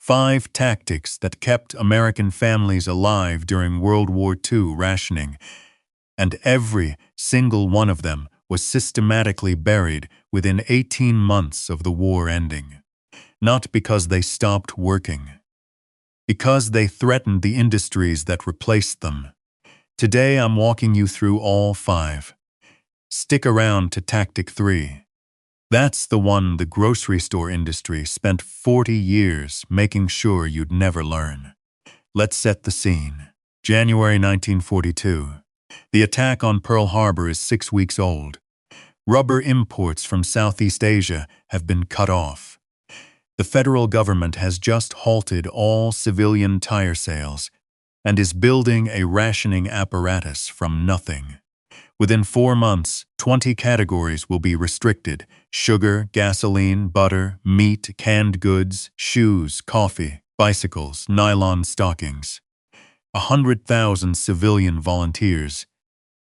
5 tactics that kept American families alive during World War II rationing, and every single one of them was systematically buried within 18 months of the war ending. Not because they stopped working, because they threatened the industries that replaced them. Today I'm walking you through all 5. Stick around to Tactic 3. That's the one the grocery store industry spent 40 years making sure you'd never learn. Let's set the scene. January 1942. The attack on Pearl Harbor is 6 weeks old. Rubber imports from Southeast Asia have been cut off. The federal government has just halted all civilian tire sales and is building a rationing apparatus from nothing. Within 4 months, 20 categories will be restricted: sugar, gasoline, butter, meat, canned goods, shoes, coffee, bicycles, nylon stockings. 100,000 civilian volunteers,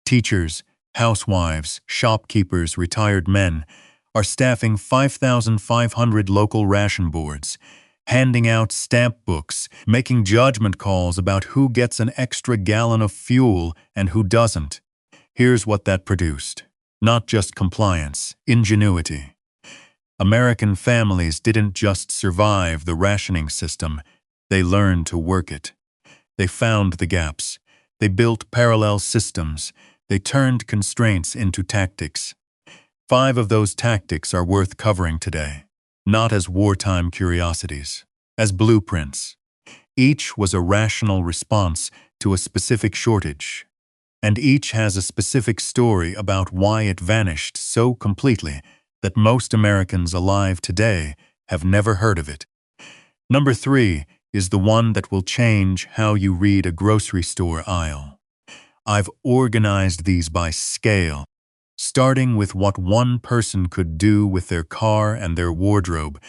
teachers, housewives, shopkeepers, retired men, are staffing 5,500 local ration boards, handing out stamp books, making judgment calls about who gets an extra gallon of fuel and who doesn't. Here's what that produced. Not just compliance, ingenuity. American families didn't just survive the rationing system, they learned to work it. They found the gaps. They built parallel systems. They turned constraints into tactics. 5 of those tactics are worth covering today, not as wartime curiosities, as blueprints. Each was a rational response to a specific shortage, and each has a specific story about why it vanished so completely that most Americans alive today have never heard of it. Number 3 is the one that will change how you read a grocery store aisle. I've organized these by scale, starting with what one person could do with their car and their wardrobe,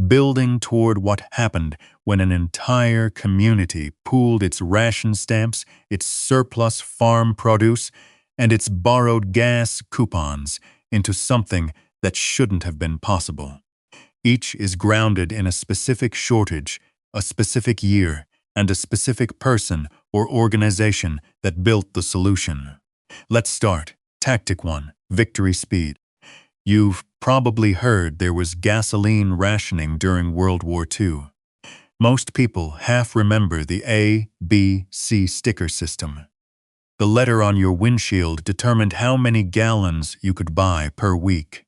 building toward what happened when an entire community pooled its ration stamps, its surplus farm produce, and its borrowed gas coupons into something that shouldn't have been possible. Each is grounded in a specific shortage, a specific year, and a specific person or organization that built the solution. Let's start. Tactic 1, Victory Speed. You've probably heard there was gasoline rationing during World War II. Most people half remember the A, B, C sticker system. The letter on your windshield determined how many gallons you could buy per week.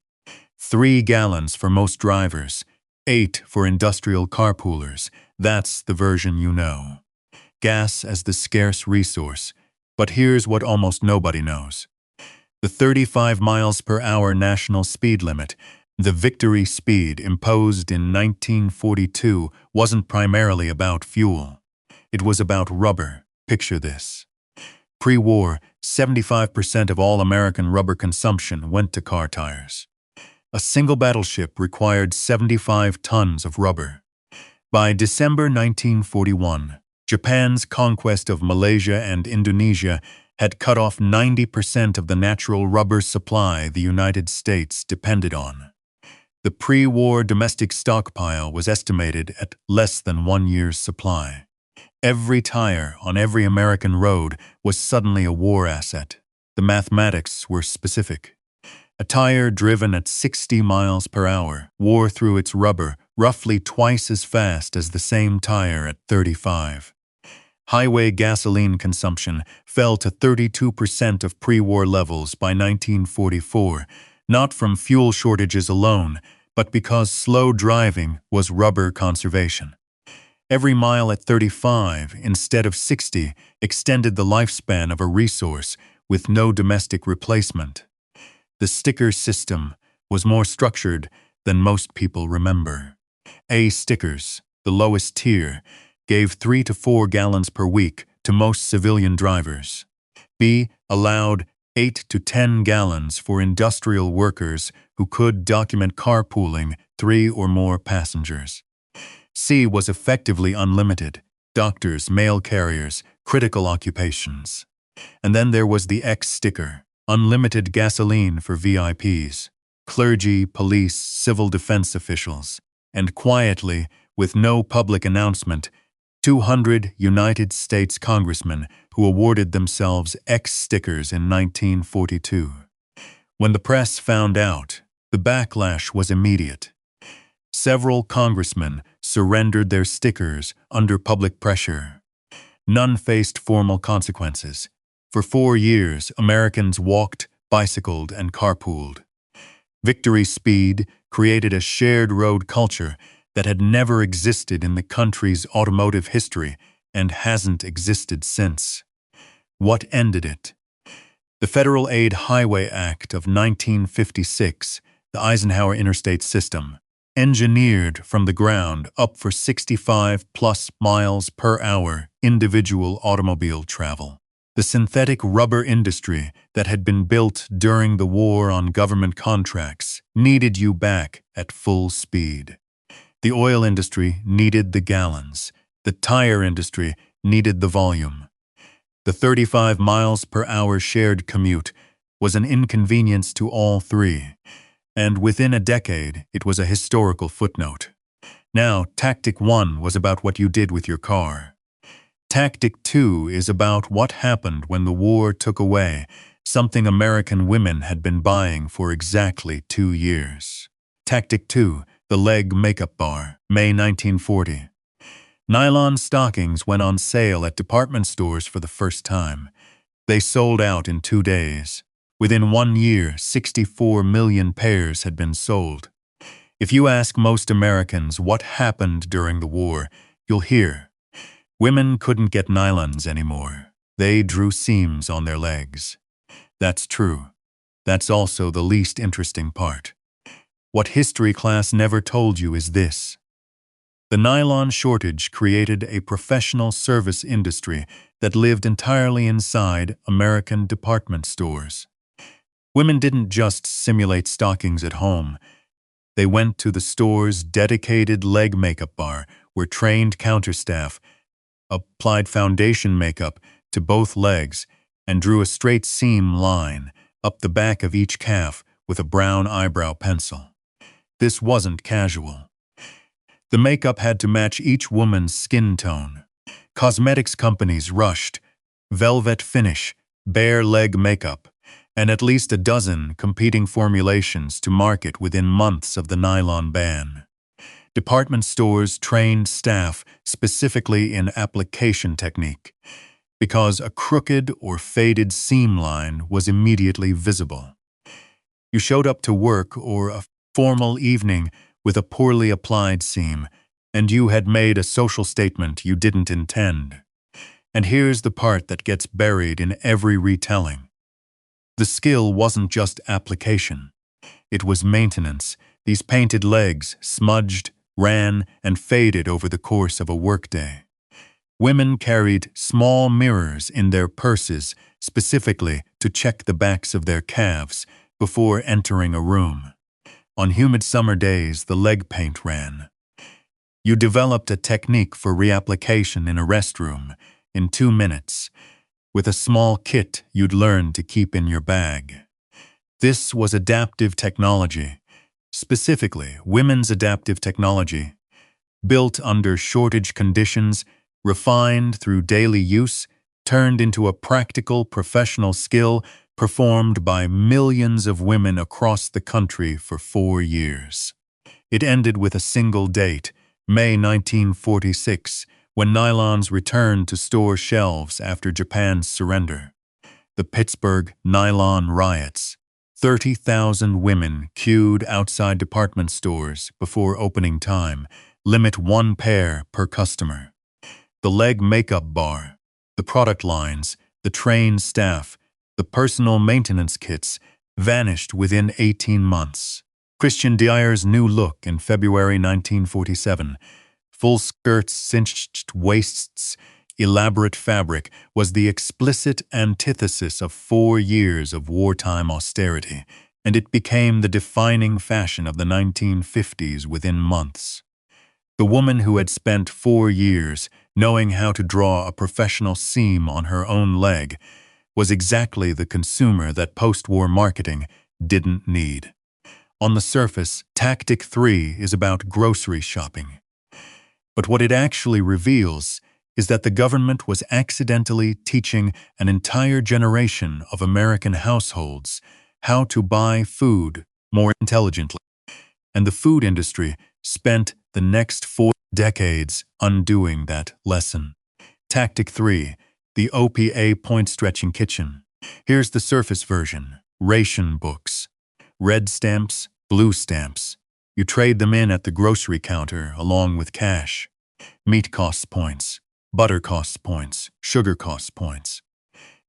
3 gallons for most drivers, 8 for industrial carpoolers. That's the version you know. Gas as the scarce resource. But here's what almost nobody knows. The 35 miles per hour national speed limit, the victory speed imposed in 1942, wasn't primarily about fuel. It was about rubber. Picture this. Pre-war, 75% of all American rubber consumption went to car tires. A single battleship required 75 tons of rubber. By December 1941, Japan's conquest of Malaysia and Indonesia had cut off 90% of the natural rubber supply the United States depended on. The pre-war domestic stockpile was estimated at less than 1 year's supply. Every tire on every American road was suddenly a war asset. The mathematics were specific. A tire driven at 60 miles per hour wore through its rubber roughly twice as fast as the same tire at 35. Highway gasoline consumption fell to 32% of pre-war levels by 1944, not from fuel shortages alone, but because slow driving was rubber conservation. Every mile at 35 instead of 60 extended the lifespan of a resource with no domestic replacement. The sticker system was more structured than most people remember. A stickers, the lowest tier, gave 3 to 4 gallons per week to most civilian drivers. B allowed 8 to 10 gallons for industrial workers who could document carpooling 3 or more passengers. C was effectively unlimited: doctors, mail carriers, critical occupations. And then there was the X sticker, unlimited gasoline for VIPs, clergy, police, civil defense officials. And quietly, with no public announcement, 200 United States congressmen who awarded themselves X stickers in 1942. When the press found out, the backlash was immediate. Several congressmen surrendered their stickers under public pressure. None faced formal consequences. For 4 years, Americans walked, bicycled, and carpooled. Victory Speed created a shared road culture that had never existed in the country's automotive history and hasn't existed since. What ended it? The Federal Aid Highway Act of 1956, the Eisenhower Interstate System, engineered from the ground up for 65+ miles per hour individual automobile travel. The synthetic rubber industry that had been built during the war on government contracts needed you back at full speed. The oil industry needed the gallons. The tire industry needed the volume. The 35 miles per hour shared commute was an inconvenience to all three, and within a decade it was a historical footnote. Now, Tactic 1 was about what you did with your car. Tactic 2 is about what happened when the war took away something American women had been buying for exactly 2 years. Tactic 2, the leg makeup bar, May 1940. Nylon stockings went on sale at department stores for the first time. They sold out in 2 days. Within 1 year, 64 million pairs had been sold. If you ask most Americans what happened during the war, you'll hear, women couldn't get nylons anymore. They drew seams on their legs. That's true. That's also the least interesting part. What history class never told you is this. The nylon shortage created a professional service industry that lived entirely inside American department stores. Women didn't just simulate stockings at home. They went to the store's dedicated leg makeup bar where trained counter staff applied foundation makeup to both legs and drew a straight seam line up the back of each calf with a brown eyebrow pencil. This wasn't casual. The makeup had to match each woman's skin tone. Cosmetics companies rushed velvet finish, bare leg makeup, and at least a dozen competing formulations to market within months of the nylon ban. Department stores trained staff specifically in application technique, because a crooked or faded seam line was immediately visible. You showed up to work or a formal evening with a poorly applied seam, and you had made a social statement you didn't intend. And here's the part that gets buried in every retelling. The skill wasn't just application. It was maintenance. These painted legs smudged, ran, and faded over the course of a workday. Women carried small mirrors in their purses specifically to check the backs of their calves before entering a room. On humid summer days, the leg paint ran. You developed a technique for reapplication in a restroom in 2 minutes, with a small kit you'd learned to keep in your bag. This was adaptive technology, specifically women's adaptive technology, built under shortage conditions, refined through daily use, turned into a practical professional skill performed by millions of women across the country for 4 years. It ended with a single date, May 1946, when nylons returned to store shelves after Japan's surrender. The Pittsburgh Nylon Riots. 30,000 women queued outside department stores before opening time, limit 1 pair per customer. The leg makeup bar, the product lines, the trained staff, the personal maintenance kits vanished within 18 months. Christian Dier's new look in February 1947, full skirts, cinched waists, elaborate fabric, was the explicit antithesis of 4 years of wartime austerity, and it became the defining fashion of the 1950s within months. The woman who had spent 4 years knowing how to draw a professional seam on her own leg was exactly the consumer that post-war marketing didn't need. On the surface, Tactic 3 is about grocery shopping. But what it actually reveals is that the government was accidentally teaching an entire generation of American households how to buy food more intelligently. And the food industry spent the next 4 decades undoing that lesson. Tactic 3. The OPA point-stretching kitchen. Here's the surface version. Ration books. Red stamps, blue stamps. You trade them in at the grocery counter along with cash. Meat costs points. Butter costs points. Sugar costs points.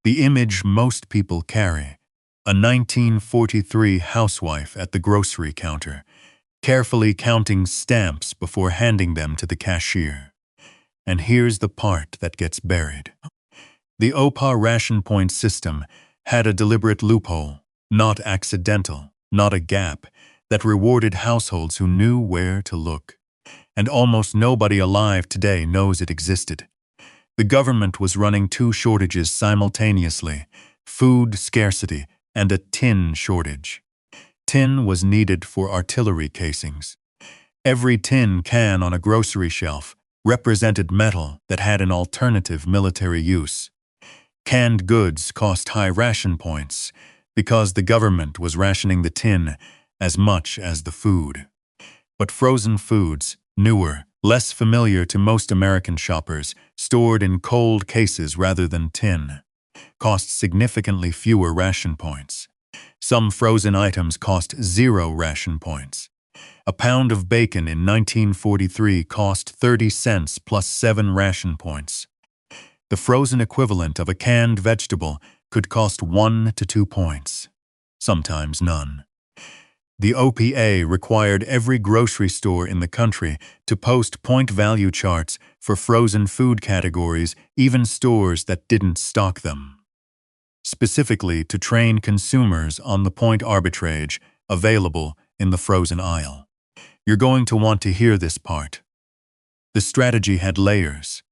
The image most people carry. A 1943 housewife at the grocery counter, carefully counting stamps before handing them to the cashier. And here's the part that gets buried. The OPA ration point system had a deliberate loophole, not accidental, not a gap, that rewarded households who knew where to look. And almost nobody alive today knows it existed. The government was running 2 shortages simultaneously: food scarcity and a tin shortage. Tin was needed for artillery casings. Every tin can on a grocery shelf represented metal that had an alternative military use. Canned goods cost high ration points because the government was rationing the tin as much as the food. But frozen foods, newer, less familiar to most American shoppers, stored in cold cases rather than tin, cost significantly fewer ration points. Some frozen items cost 0 ration points. A pound of bacon in 1943 cost 30 cents plus 7 ration points. The frozen equivalent of a canned vegetable could cost 1 to 2 points, sometimes none. The OPA required every grocery store in the country to post point value charts for frozen food categories, even stores that didn't stock them, specifically to train consumers on the point arbitrage available in the frozen aisle. You're going to want to hear this part. The strategy had layers.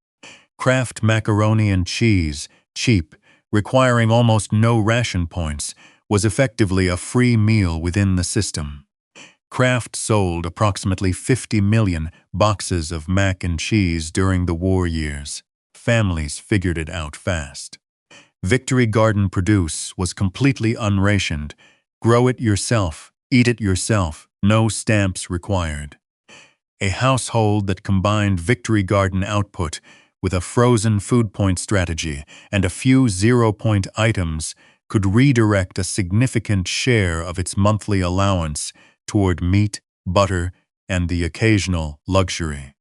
Kraft macaroni and cheese, cheap, requiring almost no ration points, was effectively a free meal within the system. Kraft sold approximately 50 million boxes of mac and cheese during the war years. Families figured it out fast. Victory Garden produce was completely unrationed. Grow it yourself, eat it yourself, no stamps required. A household that combined Victory Garden output with a frozen food point strategy and a few 0-point items could redirect a significant share of its monthly allowance toward meat, butter, and the occasional luxury.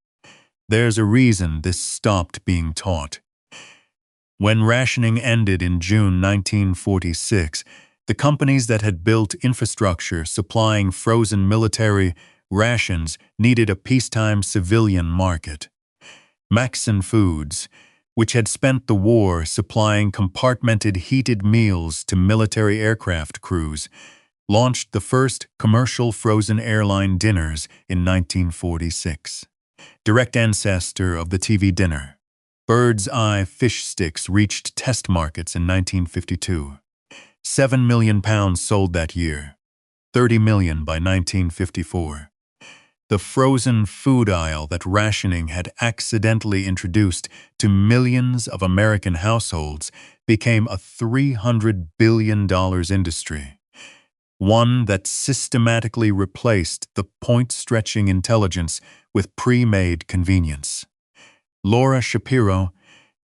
There's a reason this stopped being taught. When rationing ended in June 1946, the companies that had built infrastructure supplying frozen military rations needed a peacetime civilian market. Maxson Foods, which had spent the war supplying compartmented heated meals to military aircraft crews, launched the first commercial frozen airline dinners in 1946. Direct ancestor of the TV dinner, Bird's Eye fish sticks reached test markets in 1952. 7 million pounds sold that year, 30 million by 1954. The frozen food aisle that rationing had accidentally introduced to millions of American households became a $300 billion industry, one that systematically replaced the point-stretching intelligence with pre-made convenience. Laura Shapiro,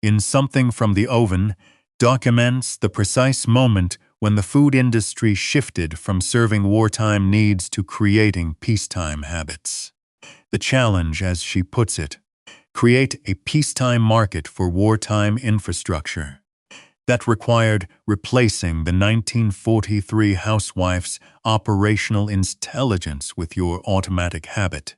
in Something from the Oven, documents the precise moment when the food industry shifted from serving wartime needs to creating peacetime habits. The challenge, as she puts it, create a peacetime market for wartime infrastructure. That required replacing the 1943 housewife's operational intelligence with your automatic habit.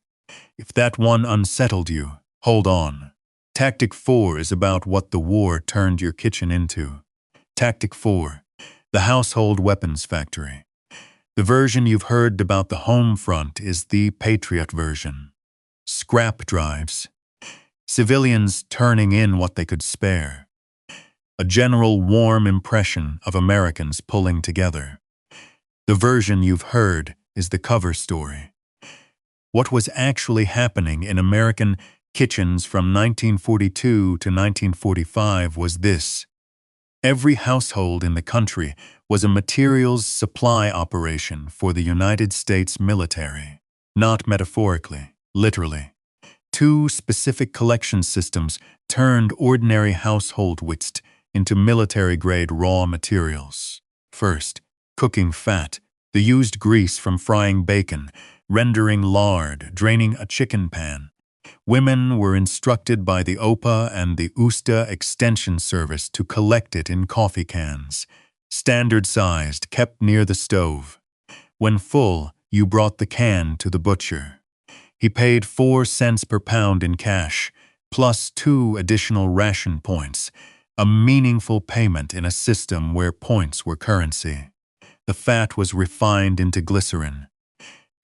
If that one unsettled you, hold on. Tactic 4 is about what the war turned your kitchen into. Tactic 4. The household weapons factory. The version you've heard about the home front is the Patriot version. Scrap drives. Civilians turning in what they could spare. A general warm impression of Americans pulling together. The version you've heard is the cover story. What was actually happening in American kitchens from 1942 to 1945 was this. Every household in the country was a materials supply operation for the United States military. Not metaphorically, literally. Two specific collection systems turned ordinary household waste into military-grade raw materials. First, cooking fat, the used grease from frying bacon, rendering lard, draining a chicken pan. Women were instructed by the OPA and the USTA Extension Service to collect it in coffee cans, standard-sized, kept near the stove. When full, you brought the can to the butcher. He paid 4 cents per pound in cash, plus 2 additional ration points, a meaningful payment in a system where points were currency. The fat was refined into glycerin.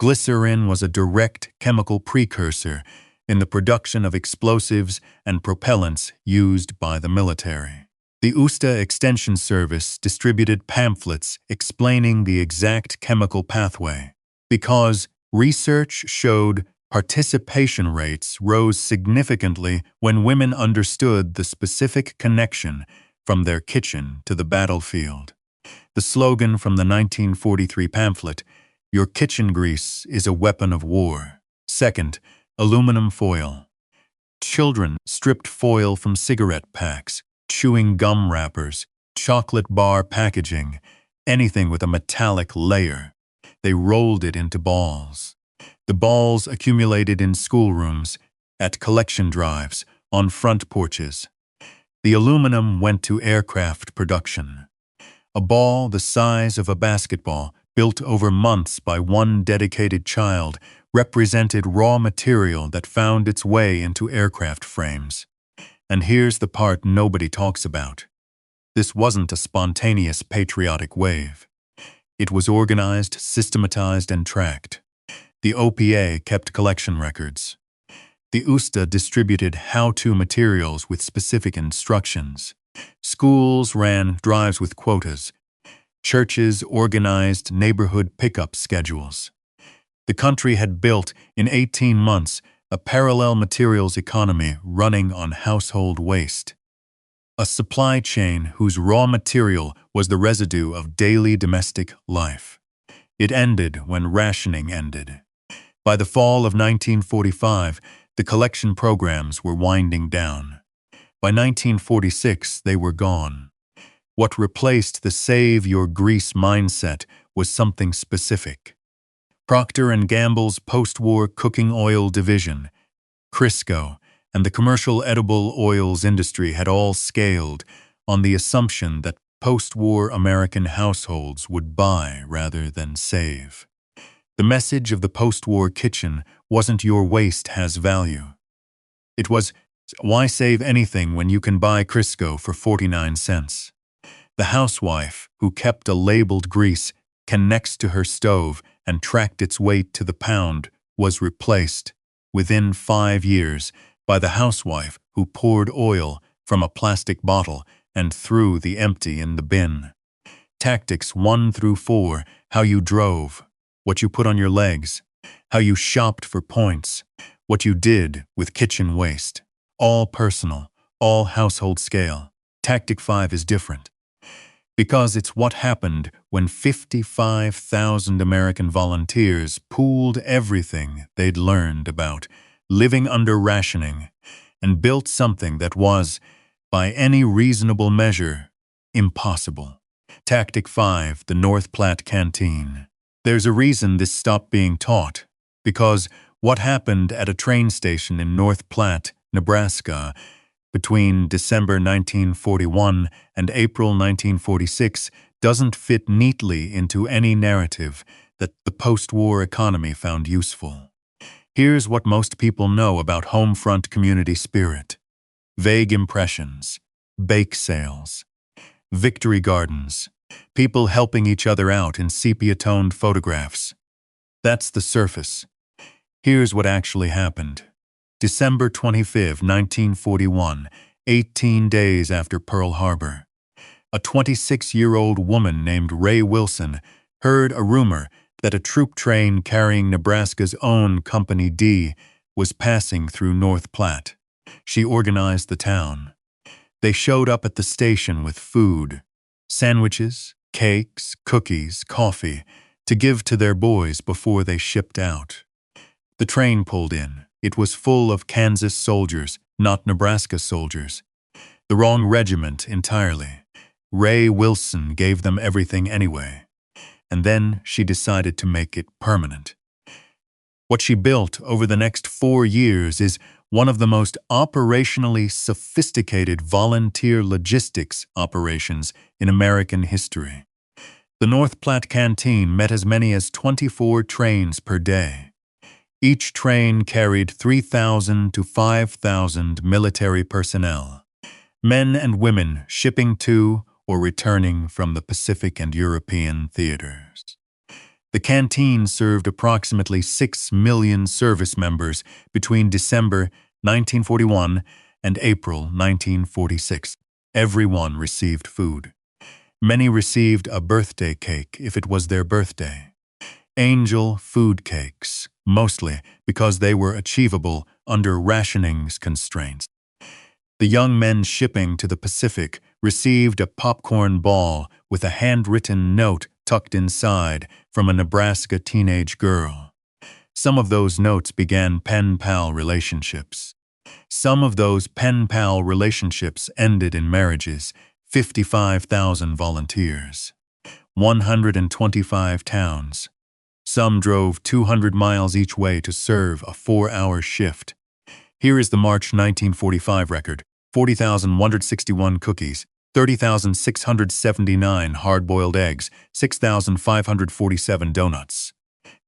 Glycerin was a direct chemical precursor in the production of explosives and propellants used by the military. The USTA Extension Service distributed pamphlets explaining the exact chemical pathway, because research showed participation rates rose significantly when women understood the specific connection from their kitchen to the battlefield. The slogan from the 1943 pamphlet, "Your kitchen grease is a weapon of war." Second, aluminum foil. Children stripped foil from cigarette packs, chewing gum wrappers, chocolate bar packaging, anything with a metallic layer. They rolled it into balls. The balls accumulated in schoolrooms, at collection drives, on front porches. The aluminum went to aircraft production. A ball the size of a basketball, built over months by one dedicated child, represented raw material that found its way into aircraft frames. And here's the part nobody talks about. This wasn't a spontaneous patriotic wave. It was organized, systematized, and tracked. The OPA kept collection records. The USTA distributed how-to materials with specific instructions. Schools ran drives with quotas. Churches organized neighborhood pickup schedules. The country had built, in 18 months, a parallel materials economy running on household waste. A supply chain whose raw material was the residue of daily domestic life. It ended when rationing ended. By the fall of 1945, the collection programs were winding down. By 1946, they were gone. What replaced the save your grease mindset was something specific. Procter & Gamble's post-war cooking oil division, Crisco, and the commercial edible oils industry had all scaled on the assumption that post-war American households would buy rather than save. The message of the post-war kitchen wasn't "your waste has value." It was, "Why save anything when you can buy Crisco for 49 cents? The housewife who kept a labeled grease can next to her stove and tracked its weight to the pound was replaced, within 5 years, by the housewife who poured oil from a plastic bottle and threw the empty in the bin. Tactics 1 through 4, how you drove, what you put on your legs, how you shopped for points, what you did with kitchen waste. All personal, all household scale. Tactic 5 is different. Because it's what happened when 55,000 American volunteers pooled everything they'd learned about living under rationing and built something that was, by any reasonable measure, impossible. Tactic 5, the North Platte Canteen. There's a reason this stopped being taught, because what happened at a train station in North Platte, Nebraska, between December 1941 and April 1946 doesn't fit neatly into any narrative that the post-war economy found useful. Here's what most people know about home front community spirit. Vague impressions, bake sales, victory gardens, people helping each other out in sepia-toned photographs. That's the surface. Here's what actually happened. December 25, 1941, 18 days after Pearl Harbor. A 26-year-old woman named Ray Wilson heard a rumor that a troop train carrying Nebraska's own Company D was passing through North Platte. She organized the town. They showed up at the station with food, sandwiches, cakes, cookies, coffee, to give to their boys before they shipped out. The train pulled in. It was full of Kansas soldiers, not Nebraska soldiers. The wrong regiment entirely. Ray Wilson gave them everything anyway. And then she decided to make it permanent. What she built over the next 4 years is one of the most operationally sophisticated volunteer logistics operations in American history. The North Platte Canteen met as many as 24 trains per day. Each train carried 3,000 to 5,000 military personnel, men and women shipping to or returning from the Pacific and European theaters. The canteen served approximately 6 million service members between December 1941 and April 1946. Everyone received food. Many received a birthday cake if it was their birthday. Angel food cakes, mostly because they were achievable under rationing constraints. The young men shipping to the Pacific received a popcorn ball with a handwritten note tucked inside from a Nebraska teenage girl. Some of those notes began pen-pal relationships. Some of those pen-pal relationships ended in marriages. 55,000 volunteers. 125 towns. Some drove 200 miles each way to serve a 4-hour shift. Here is the March 1945 record. 40,161 cookies, 30,679 hard-boiled eggs, 6,547 donuts,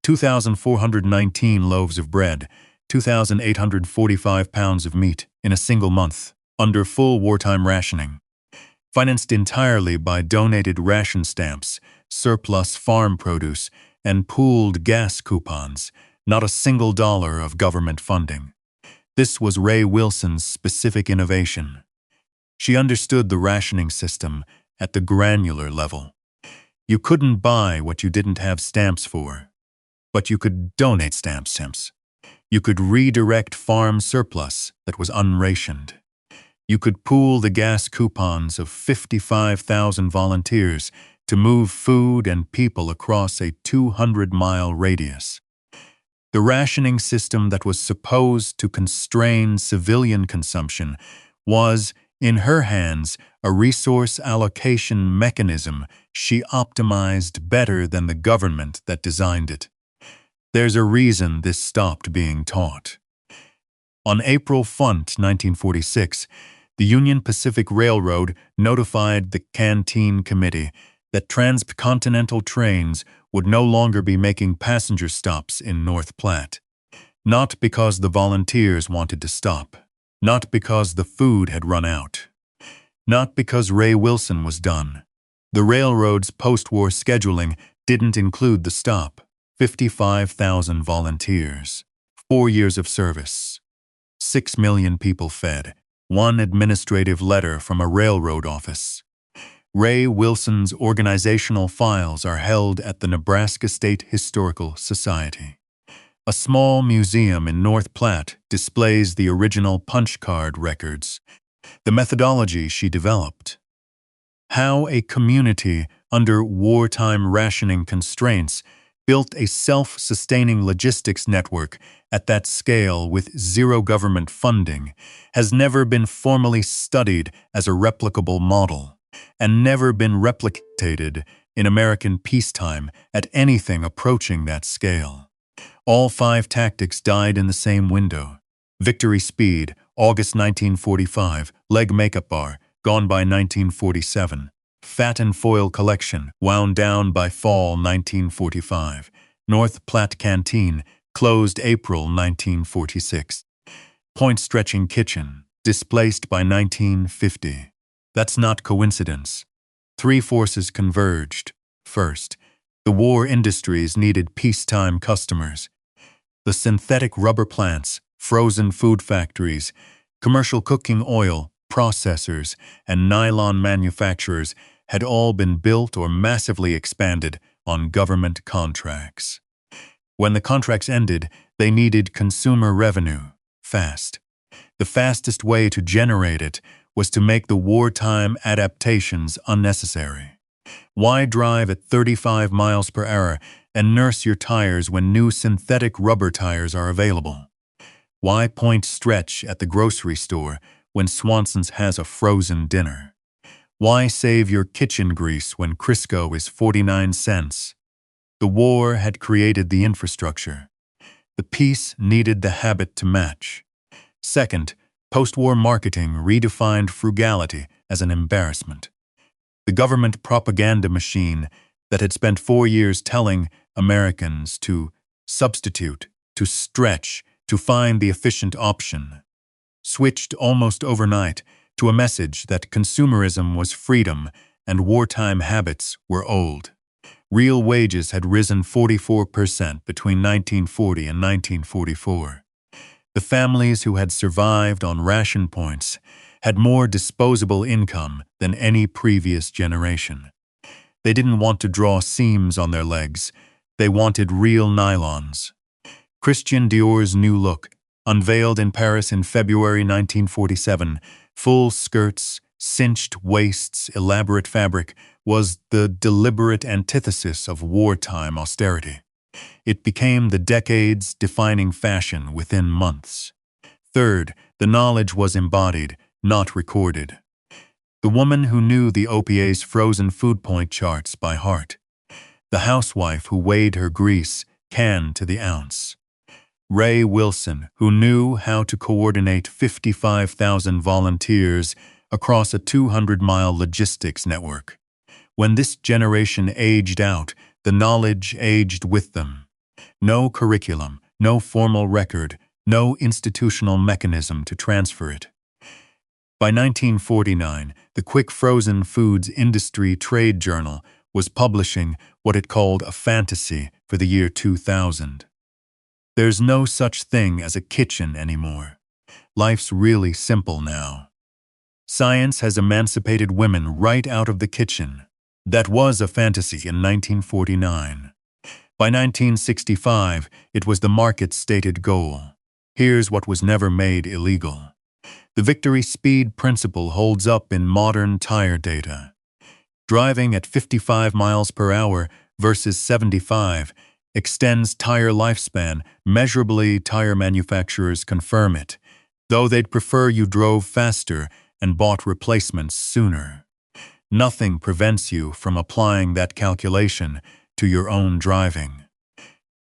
2,419 loaves of bread, 2,845 pounds of meat in a single month, under full wartime rationing. Financed entirely by donated ration stamps, surplus farm produce, and pooled gas coupons, not a single dollar of government funding. This was Ray Wilson's specific innovation. She understood the rationing system at the granular level. You couldn't buy what you didn't have stamps for, but you could donate stamps. You could redirect farm surplus that was unrationed. You could pool the gas coupons of 55,000 volunteers to move food and people across a 200-mile radius. The rationing system that was supposed to constrain civilian consumption was, in her hands, a resource allocation mechanism she optimized better than the government that designed it. There's a reason this stopped being taught. On April 1946, the Union Pacific Railroad notified the Canteen Committee that transcontinental trains would no longer be making passenger stops in North Platte. Not because the volunteers wanted to stop. Not because the food had run out. Not because Ray Wilson was done. The railroad's post-war scheduling didn't include the stop. 55,000 volunteers. 4 years of service. 6 million people fed. 1 administrative letter from a railroad office. Ray Wilson's organizational files are held at the Nebraska State Historical Society. A small museum in North Platte displays the original punch card records, the methodology she developed. How a community under wartime rationing constraints built a self-sustaining logistics network at that scale with zero government funding has never been formally studied as a replicable model, and never been replicated in American peacetime at anything approaching that scale. All 5 tactics died in the same window. Victory Speed, August 1945, Leg Makeup Bar, gone by 1947. Fat and Foil Collection, wound down by fall 1945. North Platte Canteen, closed April 1946. Point Stretching Kitchen, displaced by 1950. That's not coincidence. 3 forces converged. First, the war industries needed peacetime customers. The synthetic rubber plants, frozen food factories, commercial cooking oil, processors, and nylon manufacturers had all been built or massively expanded on government contracts. When the contracts ended, They needed consumer revenue, fast. The fastest way to generate it was to make the wartime adaptations unnecessary. Why drive at 35 miles per hour and nurse your tires when new synthetic rubber tires are available? Why point stretch at the grocery store when Swanson's has a frozen dinner? Why save your kitchen grease when Crisco is 49 cents? The war had created the infrastructure. The peace needed the habit to match. Second, post-war marketing redefined frugality as an embarrassment. The government propaganda machine that had spent 4 years telling Americans to substitute, to stretch, to find the efficient option, switched almost overnight to a message that consumerism was freedom and wartime habits were old. Real wages had risen 44% between 1940 and 1944. The families who had survived on ration points had more disposable income than any previous generation. They didn't want to draw seams on their legs. They wanted real nylons. Christian Dior's new look, unveiled in Paris in February 1947, full skirts, cinched waists, elaborate fabric, was the deliberate antithesis of wartime austerity. It became the decade's defining fashion within months. Third, the knowledge was embodied, not recorded. The woman who knew the OPA's frozen food point charts by heart. The housewife who weighed her grease, can to the ounce. Ray Wilson, who knew how to coordinate 55,000 volunteers across a 200-mile logistics network. When this generation aged out, the knowledge aged with them. No curriculum, no formal record, no institutional mechanism to transfer it. By 1949, the Quick Frozen Foods Industry Trade Journal was publishing what it called a fantasy for the year 2000. There's no such thing as a kitchen anymore. Life's really simple now. Science has emancipated women right out of the kitchen. That was a fantasy in 1949. By 1965, it was the market's stated goal. Here's what was never made illegal. The victory speed principle holds up in modern tire data. Driving at 55 miles per hour versus 75 extends tire lifespan. Measurably, tire manufacturers confirm it, though they'd prefer you drove faster and bought replacements sooner. Nothing prevents you from applying that calculation to your own driving.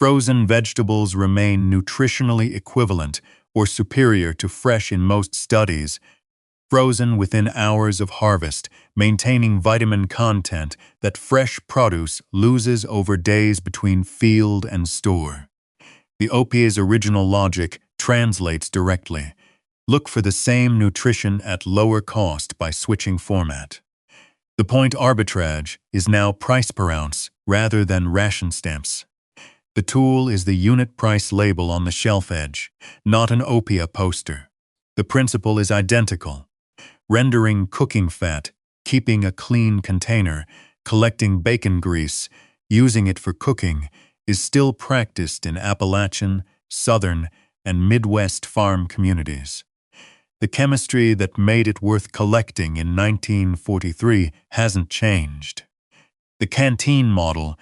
Frozen vegetables remain nutritionally equivalent or superior to fresh in most studies, frozen within hours of harvest, maintaining vitamin content that fresh produce loses over days between field and store. The OPA's original logic translates directly. Look for the same nutrition at lower cost by switching format. The point arbitrage is now price per ounce rather than ration stamps. The tool is the unit price label on the shelf edge, not an OPA poster. The principle is identical. Rendering cooking fat, keeping a clean container, collecting bacon grease, using it for cooking, is still practiced in Appalachian, Southern, and Midwest farm communities. The chemistry that made it worth collecting in 1943 hasn't changed. The canteen model,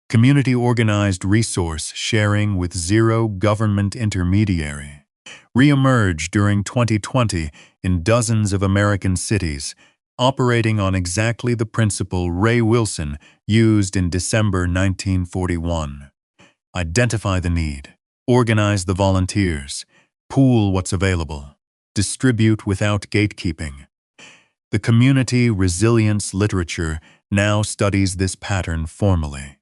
community-organized resource sharing with zero government intermediary, re-emerged during 2020 in dozens of American cities, operating on exactly the principle Ray Wilson used in December 1941. Identify the need, organize the volunteers, pool what's available, distribute without gatekeeping. The community resilience literature now studies this pattern formally.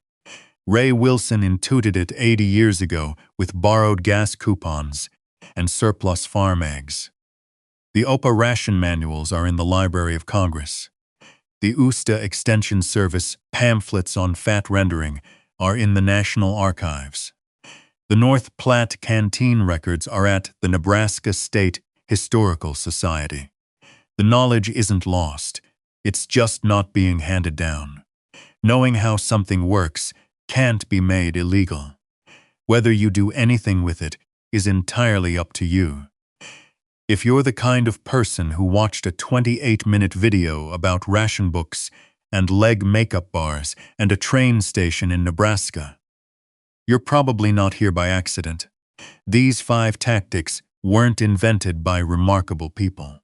Ray Wilson intuited it 80 years ago with borrowed gas coupons and surplus farm eggs. The OPA ration manuals are in the Library of Congress. The USTA Extension Service pamphlets on fat rendering are in the National Archives. The North Platte canteen records are at the Nebraska State Historical Society. The knowledge isn't lost, it's just not being handed down. Knowing how something works can't be made illegal. Whether you do anything with it is entirely up to you. If you're the kind of person who watched a 28-minute video about ration books and leg makeup bars and a train station in Nebraska, you're probably not here by accident. These 5 tactics weren't invented by remarkable people.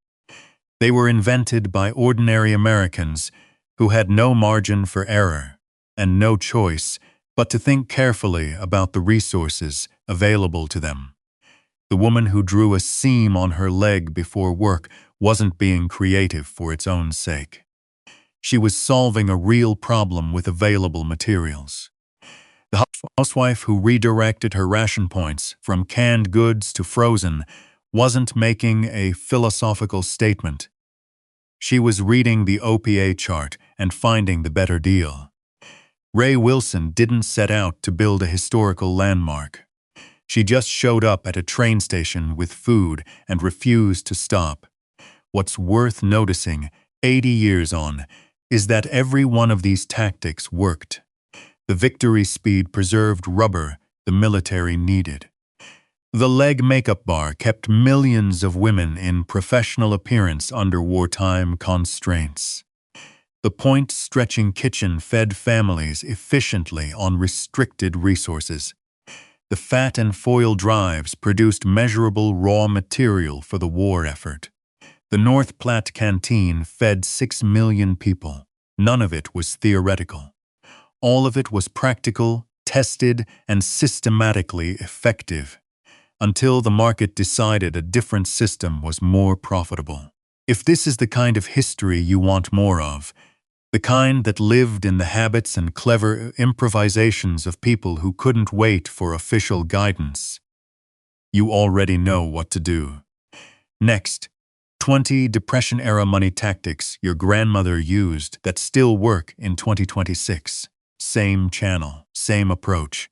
They were invented by ordinary Americans who had no margin for error and no choice but to think carefully about the resources available to them. The woman who drew a seam on her leg before work wasn't being creative for its own sake. She was solving a real problem with available materials. The housewife who redirected her ration points from canned goods to frozen wasn't making a philosophical statement. She was reading the OPA chart and finding the better deal. Ray Wilson didn't set out to build a historical landmark. She just showed up at a train station with food and refused to stop. What's worth noticing, 80 years on, is that every one of these tactics worked. The Victory Speed preserved rubber the military needed. The leg makeup bar kept millions of women in professional appearance under wartime constraints. The point-stretching kitchen fed families efficiently on restricted resources. The fat and foil drives produced measurable raw material for the war effort. The North Platte Canteen fed 6 million people. None of it was theoretical. All of it was practical, tested, and systematically effective, until the market decided a different system was more profitable. If this is the kind of history you want more of, the kind that lived in the habits and clever improvisations of people who couldn't wait for official guidance, you already know what to do. Next, 20 Depression-era money tactics your grandmother used that still work in 2026. Same channel, same approach.